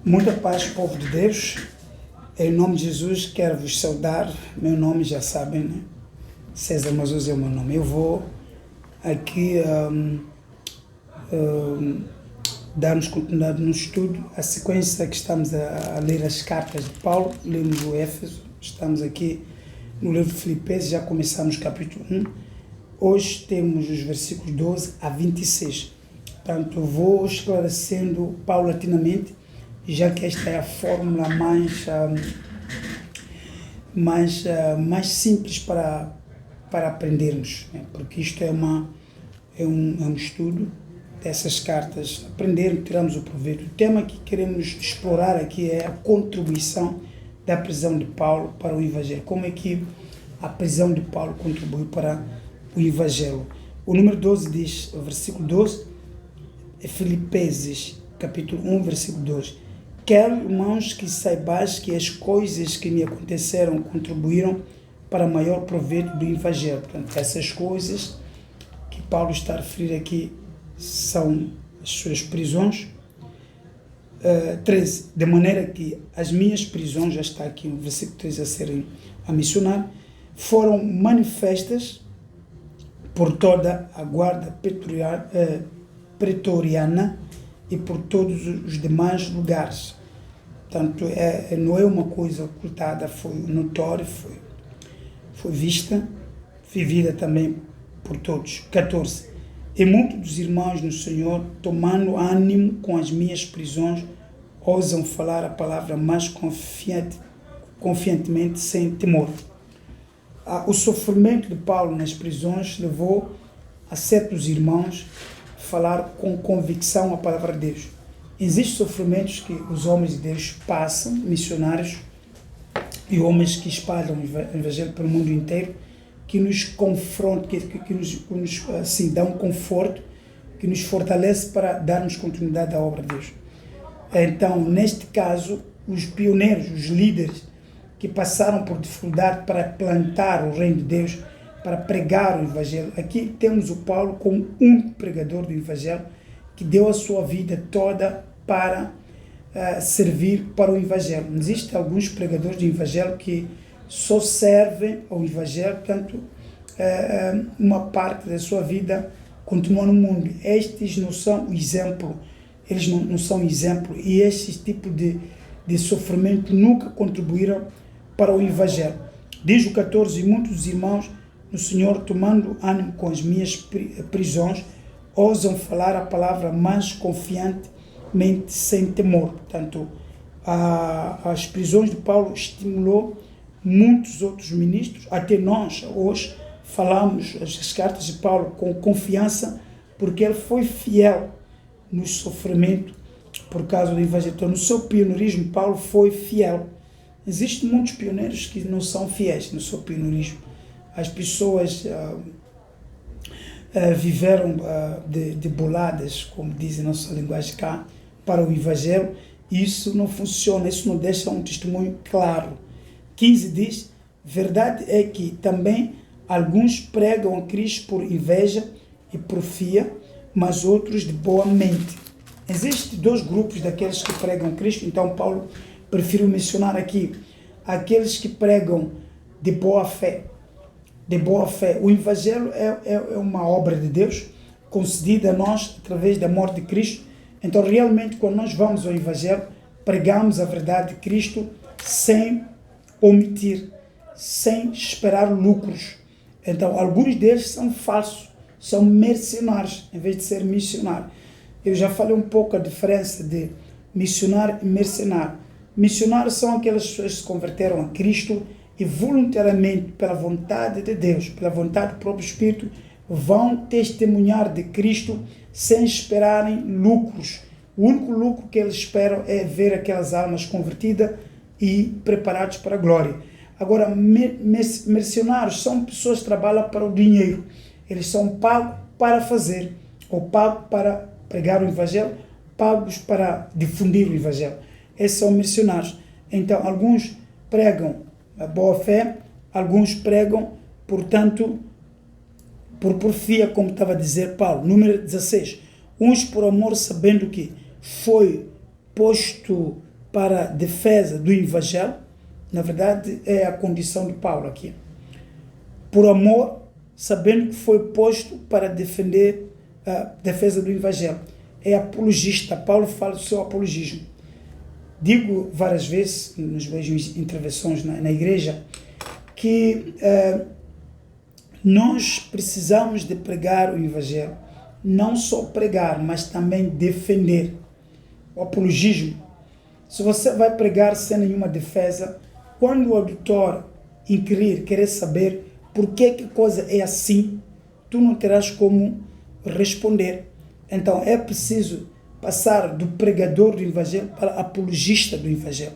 Muita paz, povo de Deus. Em nome de Jesus, quero vos saudar. Meu nome já sabem, né? César Mazouz é o meu nome. Eu vou aqui darmos continuidade no estudo. A sequência que estamos a ler as cartas de Paulo, lemos o Éfeso, estamos aqui no livro de Filipenses, já começamos o capítulo 1. Hoje temos os versículos 12 a 26. Portanto, vou esclarecendo paulatinamente, já que esta é a fórmula mais simples para aprendermos, né? Porque isto é um estudo dessas cartas, aprendermos, tiramos o proveito. O tema que queremos explorar aqui é a contribuição da prisão de Paulo para o Evangelho. Como é que a prisão de Paulo contribuiu para o Evangelho? O número 12 diz, o versículo 12, é Filipenses, capítulo 1, versículo 12. Quero, irmãos, que saibais que as coisas que me aconteceram contribuíram para maior proveito do Evangelho. Portanto, essas coisas que Paulo está a referir aqui são as suas prisões. 13. De maneira que as minhas prisões, já está aqui no versículo 13 a mencionar, foram manifestas por toda a guarda pretoriana e por todos os demais lugares. Portanto, não é uma coisa ocultada, foi notória, foi vista, vivida também por todos. 14. E muitos dos irmãos no Senhor, tomando ânimo com as minhas prisões, ousam falar a palavra mais confiantemente, sem temor. O sofrimento de Paulo nas prisões levou a certos irmãos falar com convicção a palavra de Deus. Existem sofrimentos que os homens de Deus passam, missionários e homens que espalham o Evangelho pelo mundo inteiro, que nos confrontam, que nos assim, dão conforto, que nos fortalece para darmos continuidade à obra de Deus. Então, neste caso, os pioneiros, os líderes que passaram por dificuldade para plantar o reino de Deus, para pregar o Evangelho. Aqui temos o Paulo como um pregador do Evangelho que deu a sua vida toda para servir para o Evangelho. Existem alguns pregadores do Evangelho que só servem ao Evangelho, portanto, uma parte da sua vida continua no mundo. Estes não são o exemplo, eles não são exemplo, e esse tipo de sofrimento nunca contribuíram para o Evangelho. Diz o 14, e muitos irmãos no Senhor, tomando ânimo com as minhas prisões, ousam falar a palavra mais confiantemente, sem temor. Portanto, as prisões de Paulo estimulou muitos outros ministros, até nós hoje falamos as cartas de Paulo com confiança, porque ele foi fiel no sofrimento por causa do Evangelho. Então, no seu pioneirismo, Paulo foi fiel. Existem muitos pioneiros que não são fiéis no seu pioneirismo. As pessoas viveram de boladas, como diz a nossa linguagem cá, para o Evangelho. Isso não funciona, isso não deixa um testemunho claro. 15 diz, verdade é que também alguns pregam a Cristo por inveja e porfia, mas outros de boa mente. Existem dois grupos daqueles que pregam a Cristo, então Paulo prefere mencionar aqui aqueles que pregam de boa fé. De boa fé. O Evangelho é uma obra de Deus, concedida a nós através da morte de Cristo. Então, realmente, quando nós vamos ao Evangelho, pregamos a verdade de Cristo sem omitir, sem esperar lucros. Então, alguns deles são falsos, são mercenários, em vez de ser missionário. Eu já falei um pouco a diferença de missionário e mercenário. Missionários são aquelas pessoas que se converteram a Cristo e voluntariamente, pela vontade de Deus, pela vontade do próprio Espírito, vão testemunhar de Cristo sem esperarem lucros. O único lucro que eles esperam é ver aquelas almas convertidas e preparados para a glória. Agora, mercenários são pessoas que trabalham para o dinheiro. Eles são pagos para fazer, ou pagos para pregar o Evangelho, pagos para difundir o Evangelho. Esses são mercenários. Então, alguns pregam a boa fé, alguns pregam, portanto, por porfia, como estava a dizer Paulo. Número 16. Uns por amor, sabendo que foi posto para a defesa do Evangelho, na verdade é a condição de Paulo aqui. Por amor, sabendo que foi posto para defender a defesa do Evangelho. É apologista. Paulo fala do seu apologismo. Digo várias vezes, nas minhas intervenções na igreja, que nós precisamos de pregar o Evangelho. Não só pregar, mas também defender. O apologismo. Se você vai pregar sem nenhuma defesa, quando o auditor inquirir, querer saber por que coisa é assim, tu não terás como responder. Então é preciso passar do pregador do Evangelho para apologista do Evangelho.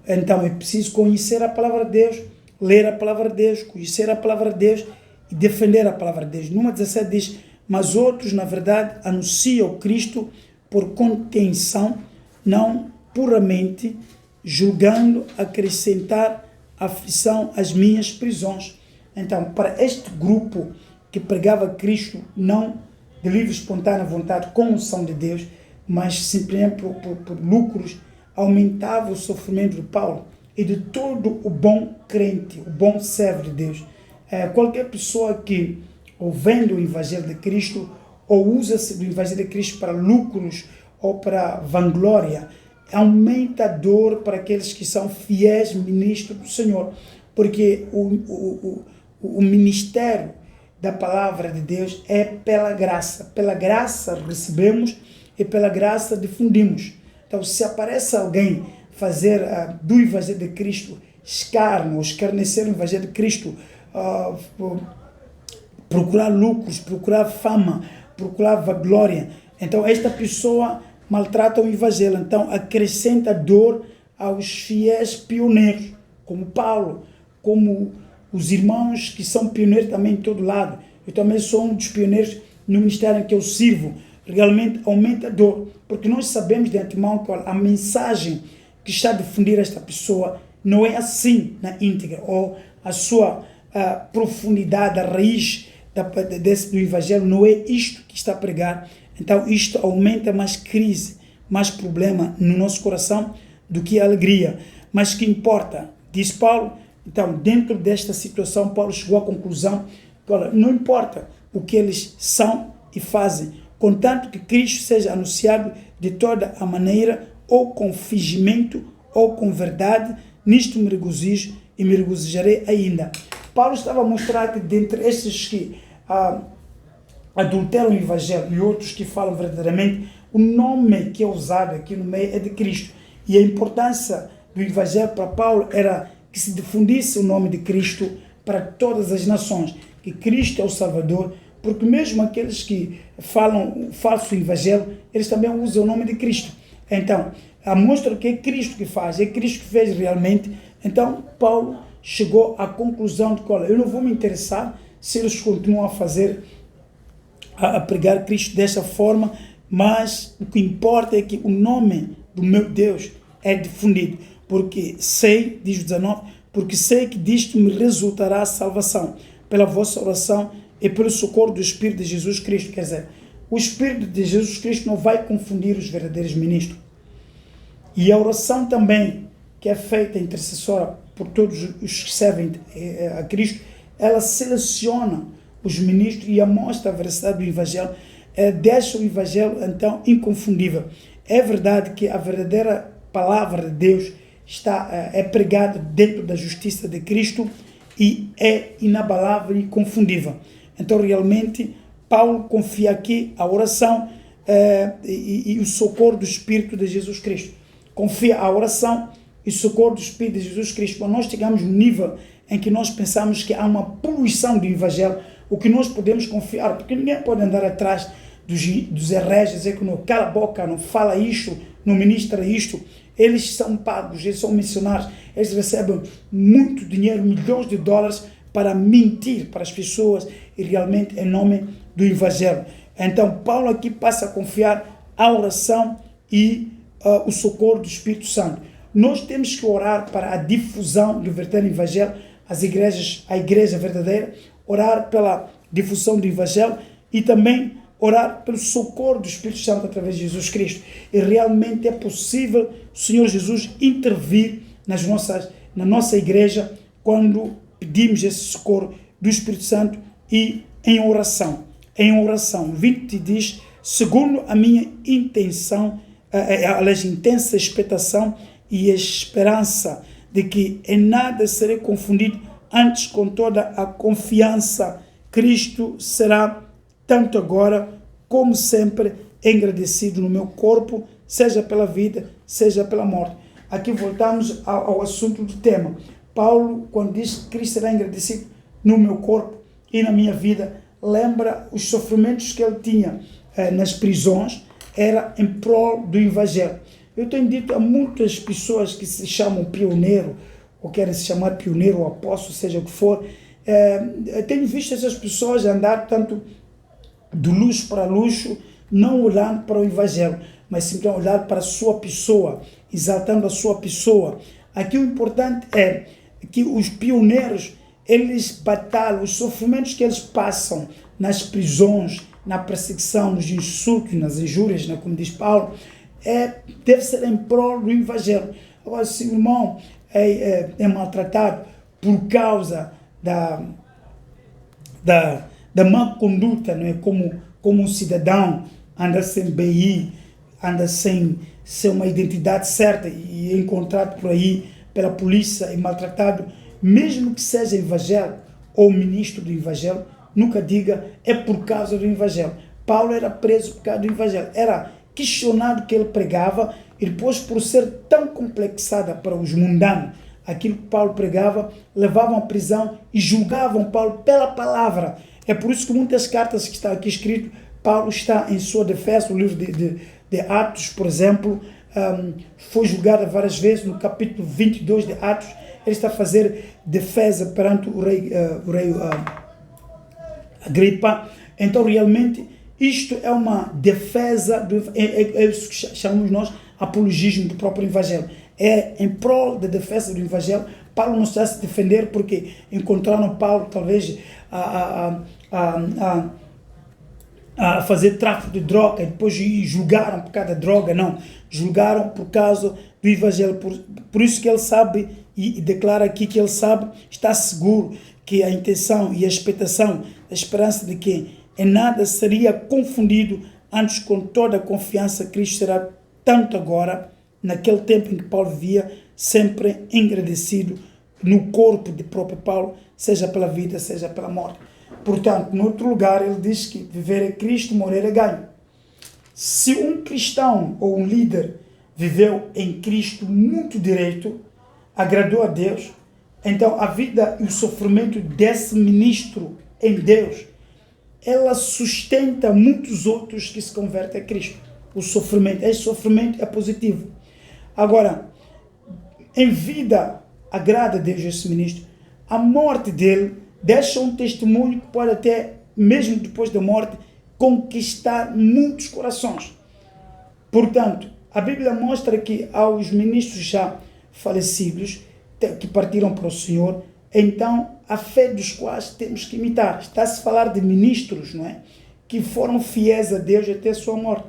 Então é preciso conhecer a palavra de Deus, ler a palavra de Deus, conhecer a palavra de Deus e defender a palavra de Deus. Numa 17 diz, mas outros, na verdade, anunciam Cristo por contenção, não puramente, julgando acrescentar aflição às minhas prisões. Então, para este grupo que pregava Cristo não de livre espontânea vontade, com unção de Deus, mas simplesmente por lucros, aumentava o sofrimento de Paulo e de todo o bom crente, o bom servo de Deus. Qualquer pessoa que, ouvindo o Evangelho de Cristo, ou usa-se do Evangelho de Cristo para lucros ou para vanglória, aumenta a dor para aqueles que são fiéis ministros do Senhor, porque o ministério da palavra de Deus é pela graça recebemos e pela graça difundimos. Então, se aparece alguém fazer do Evangelho de Cristo escárnio, ou escarnecer o Evangelho de Cristo, procurar lucros, procurar fama, procurar vanglória, então esta pessoa maltrata o Evangelho, então acrescenta dor aos fiéis pioneiros, como Paulo, como os irmãos que são pioneiros também em todo lado. Eu também sou um dos pioneiros no ministério em que eu sirvo. Realmente aumenta a dor, porque nós sabemos de antemão que a mensagem que está a difundir esta pessoa não é assim na íntegra, ou a sua profundidade, a raiz do Evangelho não é isto que está a pregar. Então isto aumenta mais crise, mais problema no nosso coração do que a alegria. Mas que importa, diz Paulo. Então, dentro desta situação, Paulo chegou à conclusão que, olha, não importa o que eles são e fazem, contanto que Cristo seja anunciado de toda a maneira, ou com fingimento, ou com verdade, nisto me regozijo e me regozijarei ainda. Paulo estava a mostrar que dentre estes que adulteram o Evangelho e outros que falam verdadeiramente, o nome que é usado aqui no meio é de Cristo. E a importância do Evangelho para Paulo era que se difundisse o nome de Cristo para todas as nações, que Cristo é o Salvador, porque mesmo aqueles que falam o falso Evangelho, eles também usam o nome de Cristo. Então, mostra que é Cristo que faz, é Cristo que fez realmente. Então, Paulo chegou à conclusão de que, olha, eu não vou me interessar se eles continuam a fazer, a pregar Cristo dessa forma, mas o que importa é que o nome do meu Deus é difundido, porque sei, diz o 19, porque sei que disto me resultará a salvação, pela vossa oração e pelo socorro do Espírito de Jesus Cristo. Quer dizer, o Espírito de Jesus Cristo não vai confundir os verdadeiros ministros. E a oração também, que é feita intercessora por todos os que servem a Cristo, ela seleciona os ministros e mostra a veracidade do Evangelho, deixa o Evangelho, então, inconfundível. É verdade que a verdadeira palavra de Deus é pregada dentro da justiça de Cristo e é inabalável e inconfundível. Então, realmente, Paulo confia aqui a oração e o socorro do Espírito de Jesus Cristo. Confia a oração e o socorro do Espírito de Jesus Cristo. Quando nós chegamos no nível em que nós pensamos que há uma poluição do Evangelho, o que nós podemos confiar, porque ninguém pode andar atrás dos hereges, dizer que não cala a boca, não fala isto, não ministra isto. Eles são pagos, eles são missionários, eles recebem muito dinheiro, milhões de dólares para mentir para as pessoas e realmente em nome do Evangelho. Então Paulo aqui passa a confiar a oração e o socorro do Espírito Santo. Nós temos que orar para a difusão do verdadeiro Evangelho, a igreja verdadeira, orar pela difusão do Evangelho e também orar pelo socorro do Espírito Santo através de Jesus Cristo. E realmente é possível o Senhor Jesus intervir na nossa igreja quando pedimos esse socorro do Espírito Santo e em oração. Em oração. 20 diz, segundo a minha intenção, intensa expectação e esperança de que em nada serei confundido, antes com toda a confiança, Cristo será, tanto agora como sempre, engrandecido no meu corpo, seja pela vida, seja pela morte. Aqui voltamos ao assunto do tema. Paulo, quando diz que Cristo será engrandecido no meu corpo e na minha vida, lembra os sofrimentos que ele tinha nas prisões, era em prol do Evangelho. Eu tenho dito a muitas pessoas que se chamam pioneiro, ou querem se chamar pioneiro ou apóstolo, seja o que for, tenho visto essas pessoas andar tanto do luxo para luxo, não olhando para o Evangelho, mas simplesmente olhar para a sua pessoa, exaltando a sua pessoa. Aqui o importante é que os pioneiros, eles batalham, os sofrimentos que eles passam nas prisões, na perseguição, nos insultos, nas injúrias, né, como diz Paulo, deve ser em prol do Evangelho. Agora, se o irmão é maltratado por causa da má conduta, não é? Como um cidadão, anda sem BI, anda sem uma identidade certa e é encontrado por aí pela polícia e maltratado, mesmo que seja evangelho ou ministro do evangelho, nunca diga é por causa do evangelho. Paulo era preso por causa do evangelho, era questionado que ele pregava e depois, por ser tão complexada para os mundanos, aquilo que Paulo pregava, levavam à prisão e julgavam Paulo pela palavra. É por isso que muitas cartas que estão aqui escritas, Paulo está em sua defesa. O livro de Atos, por exemplo, foi julgado várias vezes. No capítulo 22 de Atos, ele está a fazer defesa perante o rei Agripa. Então, realmente, isto é uma defesa, é isso que chamamos nós apologismo do próprio Evangelho. É em prol da defesa do Evangelho. Paulo não está a se defender porque encontraram Paulo talvez a fazer tráfico de droga e depois julgaram por causa da droga. Não, julgaram por causa do Evangelho. Por isso que ele sabe e declara aqui que ele sabe, está seguro que a intenção e a expectação, a esperança de que em nada seria confundido, antes com toda a confiança, Cristo será tanto agora, naquele tempo em que Paulo vivia, sempre engrandecido no corpo de próprio Paulo, seja pela vida, seja pela morte. Portanto, no outro lugar, ele diz que viver é Cristo, morrer é ganho. Se um cristão ou um líder viveu em Cristo muito direito, agradou a Deus, então a vida e o sofrimento desse ministro em Deus, ela sustenta muitos outros que se convertem a Cristo. Esse sofrimento é positivo. Agora, em vida, agrada a Deus esse ministro. A morte dele deixa um testemunho que pode até, mesmo depois da morte, conquistar muitos corações. Portanto, a Bíblia mostra que aos ministros já falecidos, que partiram para o Senhor, então a fé dos quais temos que imitar. Está-se a falar de ministros, não é? Que foram fiéis a Deus até a sua morte.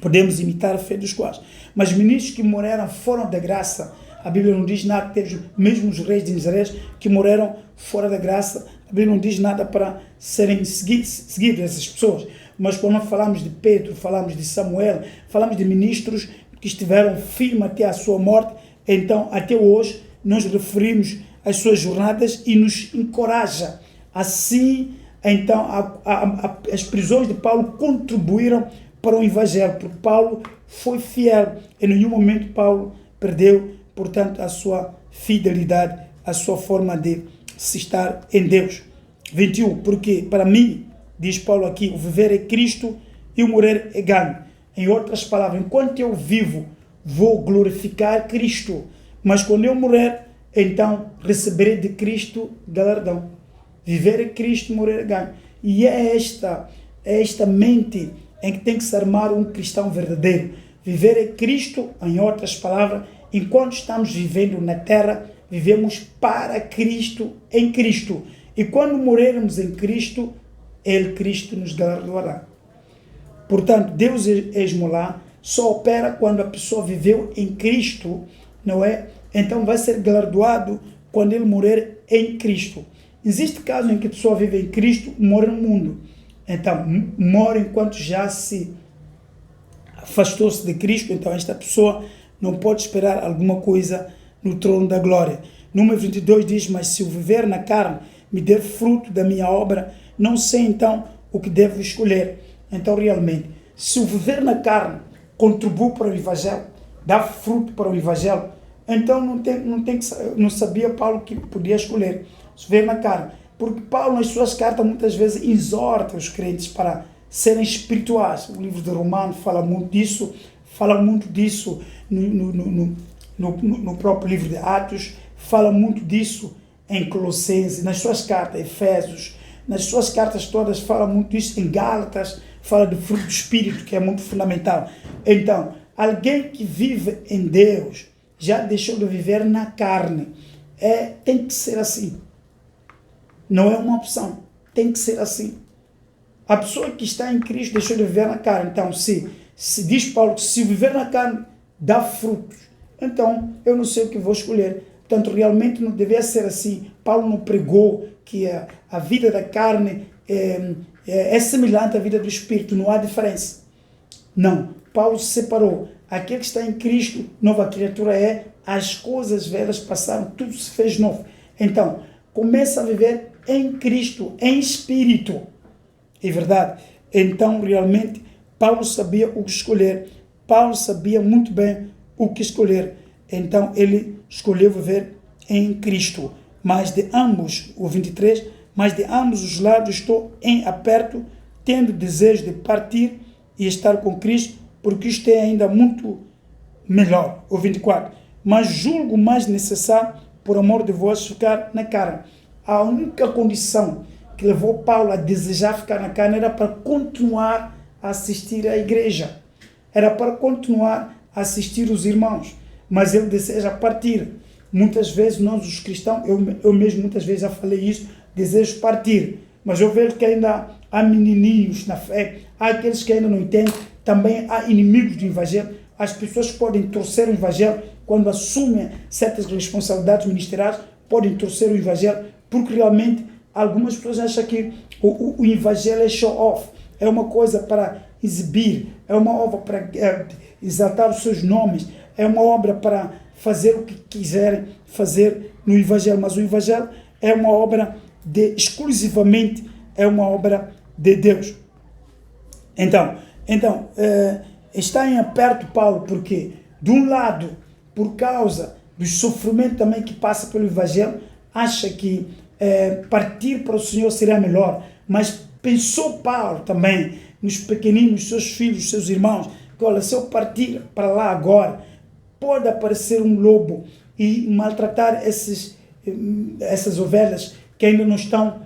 Podemos imitar a fé dos quais. Mas ministros que morreram fora da graça, a Bíblia não diz nada, mesmo os reis de Israel que morreram fora da graça, a Bíblia não diz nada para serem seguidos essas pessoas. Mas quando falamos de Pedro, falamos de Samuel, falamos de ministros que estiveram firmes até a sua morte, então até hoje nós referimos as suas jornadas e nos encoraja. Assim, então, as prisões de Paulo contribuíram para o Evangelho, porque Paulo foi fiel. Em nenhum momento Paulo perdeu, portanto, a sua fidelidade, a sua forma de se estar em Deus. 21. Porque para mim, diz Paulo aqui, o viver é Cristo e o morrer é ganho. Em outras palavras, enquanto eu vivo, vou glorificar Cristo. Mas quando eu morrer, então receberei de Cristo galardão. Viver é Cristo, morrer é ganho. E é esta mente em que tem que se armar um cristão verdadeiro. Viver é Cristo, em outras palavras, enquanto estamos vivendo na terra, vivemos para Cristo, em Cristo. E quando morrermos em Cristo, Cristo nos galardoará. Portanto, Deus esmolar só opera quando a pessoa viveu em Cristo, não é? Então vai ser galardoado quando ele morrer em Cristo. Existe caso em que a pessoa vive em Cristo, mora no mundo. Então, mora enquanto já se afastou-se de Cristo, então esta pessoa não pode esperar alguma coisa no trono da glória. Número 22 diz, mas se eu viver na carne, me der fruto da minha obra, não sei então o que devo escolher. Então, realmente, se eu viver na carne, contribui para o Evangelho, dá fruto para o Evangelho, então não sabia Paulo que podia escolher. Se viver na carne. Porque Paulo, nas suas cartas, muitas vezes exorta os crentes para serem espirituais. O livro de Romanos fala muito disso no próprio livro de Atos, fala muito disso em Colossenses, nas suas cartas, Efésios, nas suas cartas todas fala muito disso, em Gálatas, fala do fruto do Espírito, que é muito fundamental. Então, alguém que vive em Deus, já deixou de viver na carne. Tem que ser assim. Não é uma opção. Tem que ser assim. A pessoa que está em Cristo deixou de viver na carne. Então, se diz Paulo que se viver na carne dá frutos, então eu não sei o que vou escolher. Portanto, realmente não devia ser assim. Paulo não pregou que a vida da carne é semelhante à vida do Espírito. Não há diferença. Não. Paulo separou. Aquele que está em Cristo, nova criatura é. As coisas velhas passaram, tudo se fez novo. Então, começa a viver em Cristo, em Espírito. É verdade. Então, realmente, Paulo sabia o que escolher. Paulo sabia muito bem o que escolher. Então, ele escolheu viver em Cristo. Mas de ambos, o 23, mas de ambos os lados estou em aperto, tendo desejo de partir e estar com Cristo, porque isto é ainda muito melhor. O 24, mas julgo mais necessário, por amor de vós, ficar na carne. A única condição que levou Paulo a desejar ficar na carne era para continuar a assistir à igreja. Era para continuar a assistir os irmãos. Mas ele deseja partir. Muitas vezes nós, os cristãos, eu mesmo muitas vezes já falei isso, desejo partir. Mas eu vejo que ainda há menininhos na fé, há aqueles que ainda não entendem, também há inimigos do Evangelho. As pessoas podem torcer o Evangelho quando assumem certas responsabilidades ministeriais, podem torcer o Evangelho, porque realmente algumas pessoas acham que o Evangelho é show-off, é uma coisa para exibir, é uma obra para exaltar os seus nomes, é uma obra para fazer o que quiserem fazer no Evangelho, mas o Evangelho é uma obra exclusivamente é uma obra de Deus. Então está em aperto Paulo, porque de um lado, por causa do sofrimento também que passa pelo Evangelho, acha que partir para o Senhor seria melhor, mas pensou Paulo também nos pequeninos, seus filhos, seus irmãos, que olha, se eu partir para lá agora, pode aparecer um lobo e maltratar essas ovelhas que ainda não estão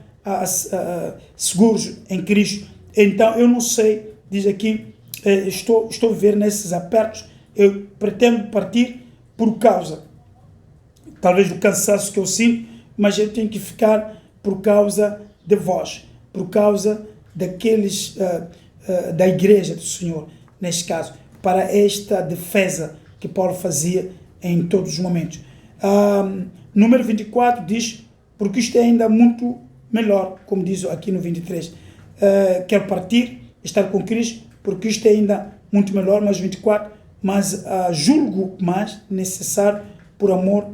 seguros em Cristo. Então eu não sei, diz aqui, estou a ver nesses apertos, eu pretendo partir por causa, talvez do cansaço que eu sinto, mas eu tenho que ficar por causa de vós, por causa daqueles da igreja do Senhor, neste caso, para esta defesa que Paulo fazia em todos os momentos. Número 24 diz, porque isto é ainda muito melhor, como diz aqui no 23, quero partir, estar com Cristo, porque isto é ainda muito melhor, mas 24, mas julgo mais necessário por amor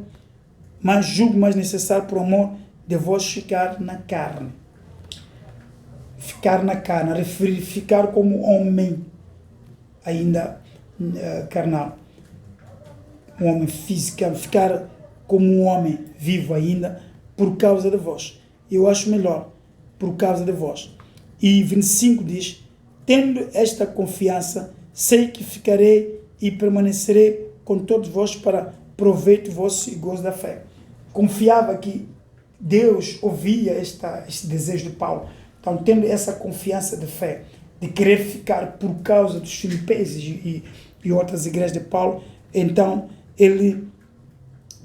de vós ficar na carne. Ficar na carne, referir, ficar como homem ainda carnal. Um homem físico, ficar como um homem vivo ainda, por causa de vós. Eu acho melhor, por causa de vós. E 25 diz, tendo esta confiança, sei que ficarei e permanecerei com todos vós para proveito vosso e gozo da fé. Confiava que Deus ouvia este desejo de Paulo. Então, tendo essa confiança de fé, de querer ficar por causa dos filipenses e outras igrejas de Paulo, então ele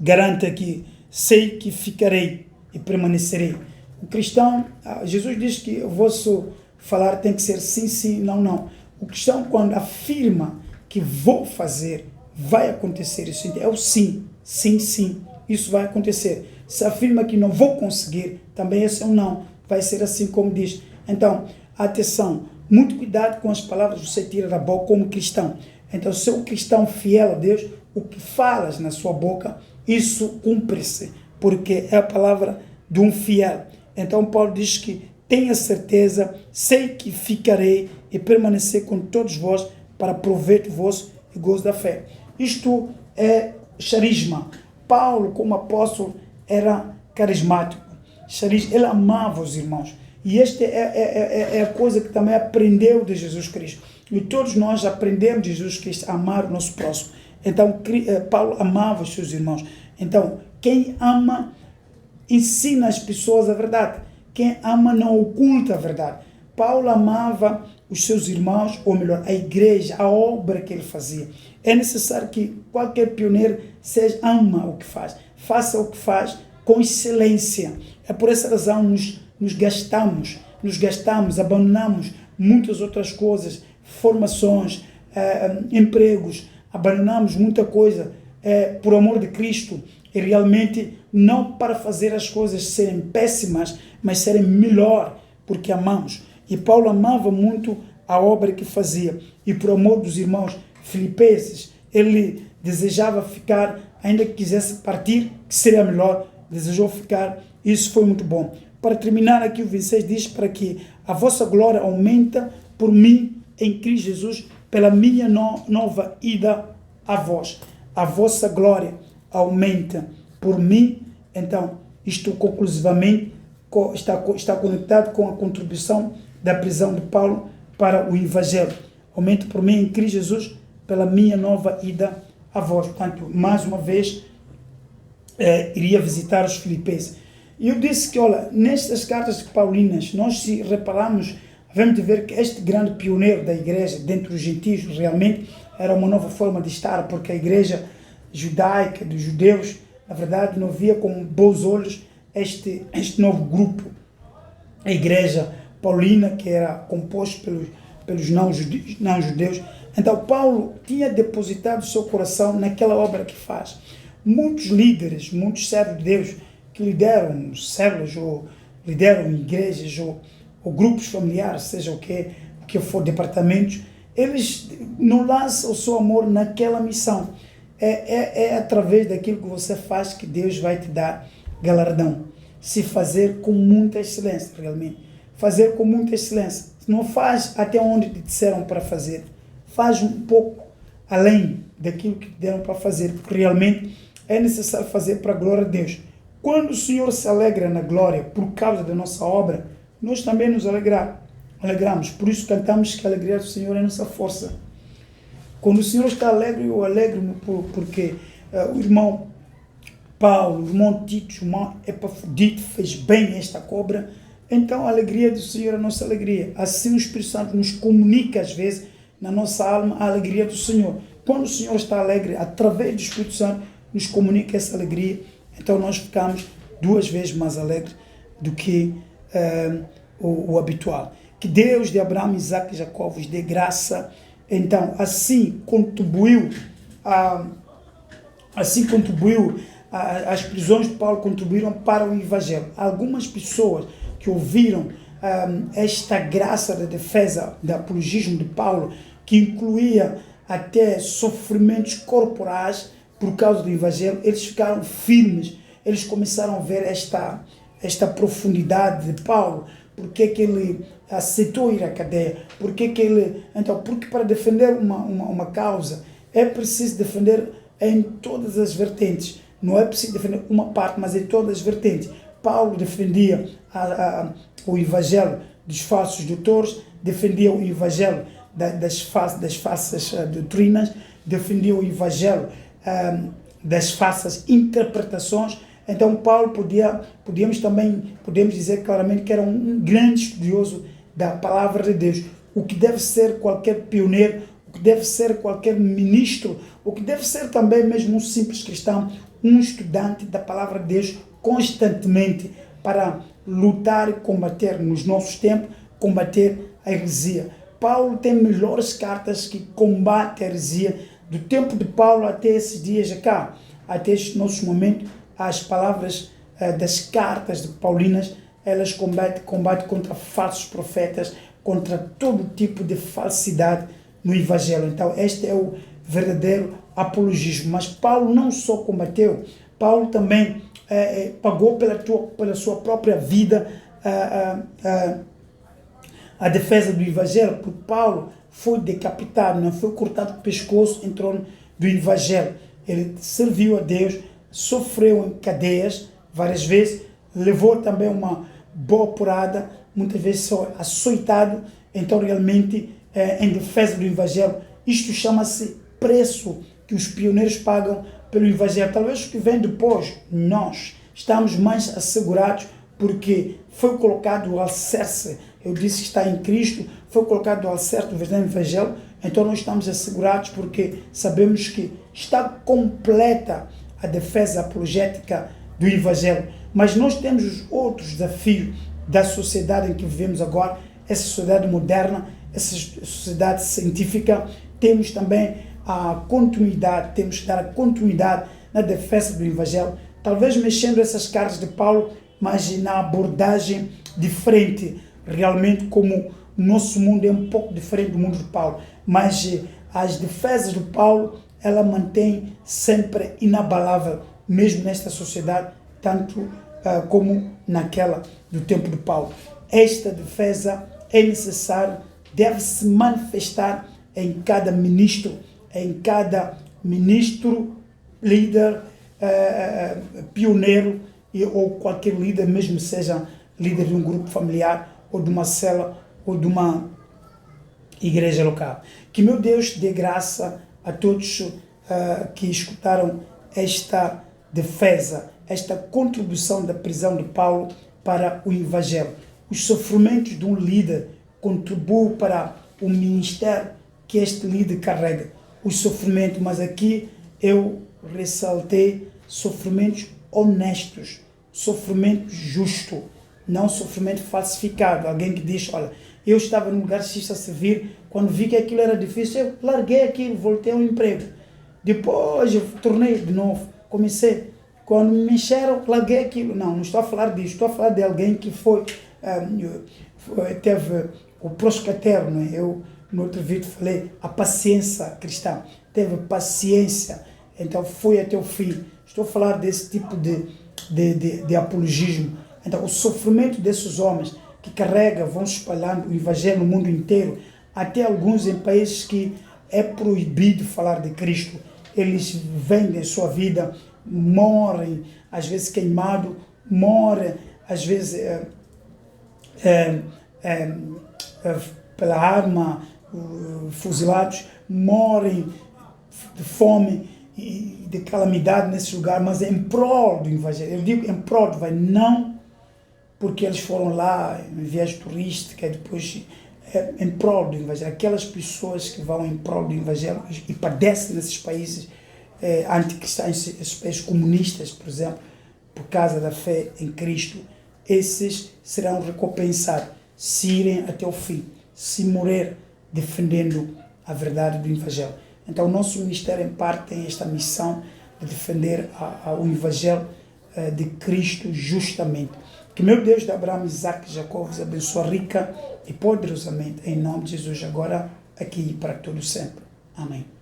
garante aqui, sei que ficarei e permanecerei. O cristão, Jesus diz que o vosso falar tem que ser sim, sim, não, não. O cristão, quando afirma que vou fazer, vai acontecer. Isso é o sim, sim, sim. Isso vai acontecer. Se afirma que não vou conseguir, também esse é um não. Vai ser assim como diz. Então, atenção, muito cuidado com as palavras que você tira da boca como cristão. Então, se é um cristão fiel a Deus, o que falas na sua boca, isso cumpre-se, porque é a palavra de um fiel. Então, Paulo diz que tenha certeza, sei que ficarei e permanecer com todos vós para proveito vosso e gozo da fé. Isto é charisma. Paulo, como apóstolo, era carismático. Ele amava os irmãos. E esta é a coisa que também aprendeu de Jesus Cristo. E todos nós aprendemos de Jesus Cristo a amar o nosso próximo. Então, Paulo amava os seus irmãos. Então, quem ama, ensina as pessoas a verdade. Quem ama não oculta a verdade. Paulo amava os seus irmãos, ou melhor, a igreja, a obra que ele fazia. É necessário que qualquer pioneiro ama o que faz. Faça o que faz com excelência. É por essa razão nos gastamos, abandonamos muitas outras coisas, formações, empregos, abandonamos muita coisa por amor de Cristo, e realmente não para fazer as coisas serem péssimas, mas serem melhor, porque amamos. E Paulo amava muito a obra que fazia, e por amor dos irmãos filipenses, ele desejava ficar, ainda que quisesse partir, que seria melhor, desejou ficar. Isso foi muito bom. Para terminar aqui, o 26 diz: para que a vossa glória aumenta por mim em Cristo Jesus, pela minha nova ida a vós. A vossa glória aumenta por mim. Então, isto conclusivamente está conectado com a contribuição da prisão de Paulo para o Evangelho. Aumenta por mim em Cristo Jesus, pela minha nova ida a vós. Portanto, mais uma vez, iria visitar os filipenses. E eu disse que, olha, nestas cartas paulinas, nós se repararmos, vamos ver que este grande pioneiro da igreja, dentro dos gentios, realmente era uma nova forma de estar, porque a igreja judaica, dos judeus, na verdade, não via com bons olhos este novo grupo. A igreja paulina, que era composta pelos não-judeus. Então, Paulo tinha depositado o seu coração naquela obra que faz. Muitos líderes, muitos servos de Deus, que lideram células, ou lideram igrejas, ou grupos familiares, seja o que for, departamentos, eles não lançam o seu amor naquela missão. É através daquilo que você faz que Deus vai te dar galardão. Se fazer com muita excelência, realmente. Fazer com muita excelência. Não faz até onde te disseram para fazer. Faz um pouco além daquilo que te deram para fazer, porque realmente é necessário fazer para a glória de Deus. Quando o Senhor se alegra na glória por causa da nossa obra, nós também nos alegramos. Por isso cantamos que a alegria do Senhor é a nossa força. Quando o Senhor está alegre, eu alegro-me porque o irmão Paulo, o irmão Tito, o irmão Epafrodito fez bem esta cobra. Então a alegria do Senhor é a nossa alegria. Assim o Espírito Santo nos comunica às vezes na nossa alma a alegria do Senhor. Quando o Senhor está alegre, através do Espírito Santo, nos comunica essa alegria. Então nós ficamos 2 vezes mais alegres do que o habitual. Que Deus de Abraão, Isaac e Jacó vos dê graça. Então, assim contribuiu as prisões de Paulo contribuíram para o Evangelho. Algumas pessoas que ouviram esta graça da defesa, do apologismo de Paulo, que incluía até sofrimentos corporais por causa do Evangelho, eles ficaram firmes, eles começaram a ver esta profundidade de Paulo, porque que ele aceitou ir à cadeia, porque para defender uma causa é preciso defender em todas as vertentes, não é preciso defender uma parte, mas em todas as vertentes. Paulo defendia o Evangelho dos falsos doutores, defendia o Evangelho das falsas doutrinas, defendia o Evangelho das falsas interpretações. Então Paulo podemos dizer claramente que era um grande estudioso da palavra de Deus. O que deve ser qualquer pioneiro, o que deve ser qualquer ministro, o que deve ser também mesmo um simples cristão, um estudante da palavra de Deus constantemente, para lutar e combater nos nossos tempos, combater a heresia. Paulo tem melhores cartas que combatem a heresia. Do tempo de Paulo até esses dias cá, até este nosso momento, as palavras das cartas de Paulinas, elas combatem contra falsos profetas, contra todo tipo de falsidade no Evangelho. Então, este é o verdadeiro apologismo. Mas Paulo não só combateu, Paulo também pagou pela sua própria vida a defesa do Evangelho, porque Paulo foi decapitado, não foi cortado o pescoço em trono do Evangelho. Ele serviu a Deus, sofreu em cadeias várias vezes, levou também uma boa porrada, muitas vezes foi açoitado, então realmente em defesa do Evangelho. Isto chama-se preço que os pioneiros pagam pelo Evangelho. Talvez o que vem depois, nós estamos mais assegurados porque foi colocado o alicerce. Eu disse que está em Cristo, foi colocado o alicerce do verdadeiro Evangelho, então nós estamos assegurados porque sabemos que está completa a defesa apologética do Evangelho. Mas nós temos os outros desafios da sociedade em que vivemos agora, essa sociedade moderna, essa sociedade científica. Temos também a continuidade, temos que dar a continuidade na defesa do Evangelho, talvez mexendo essas cartas de Paulo, mas na abordagem diferente. Realmente, como o nosso mundo é um pouco diferente do mundo de Paulo, mas as defesas de Paulo, ela mantém sempre inabalável, mesmo nesta sociedade, tanto como naquela do tempo de Paulo. Esta defesa é necessária, deve se manifestar em cada ministro, líder, pioneiro, ou qualquer líder, mesmo seja líder de um grupo familiar, ou de uma célula, ou de uma igreja local. Que meu Deus dê graça a todos que escutaram esta defesa, esta contribuição da prisão de Paulo para o Evangelho. Os sofrimentos de um líder contribuem para o ministério que este líder carrega. Os sofrimentos, mas aqui eu ressaltei sofrimentos honestos, sofrimento justo, não sofrimento falsificado. Alguém que diz, olha, eu estava num lugar X a servir, quando vi que aquilo era difícil, eu larguei aquilo, voltei ao emprego. Depois eu tornei de novo, comecei. Quando me encheram, larguei aquilo. Não estou a falar disso, estou a falar de alguém que teve o proscaterno, né? Eu no outro vídeo falei, a paciência cristã, teve paciência, então foi até o fim. Estou a falar desse tipo de apologismo. Então, o sofrimento desses homens que carregam, vão espalhando o Evangelho no mundo inteiro, até alguns em países que é proibido falar de Cristo, eles vendem sua vida, morrem, às vezes queimados, morrem, às vezes pela arma, fuzilados, morrem de fome e de calamidade nesse lugar, mas em prol do Evangelho. Eu digo em prol do Evangelho, não porque eles foram lá em viagem turística, depois em prol do Evangelho. Aquelas pessoas que vão em prol do Evangelho e padecem nesses países anticristãos, esses países comunistas, por exemplo, por causa da fé em Cristo, esses serão recompensados se irem até o fim, se morrer defendendo a verdade do Evangelho. Então, o nosso ministério, em parte, tem esta missão de defender o Evangelho de Cristo justamente. Que meu Deus de Abraão, Isaac e Jacó vos abençoe rica e poderosamente, em nome de Jesus, agora, aqui e para todo sempre. Amém.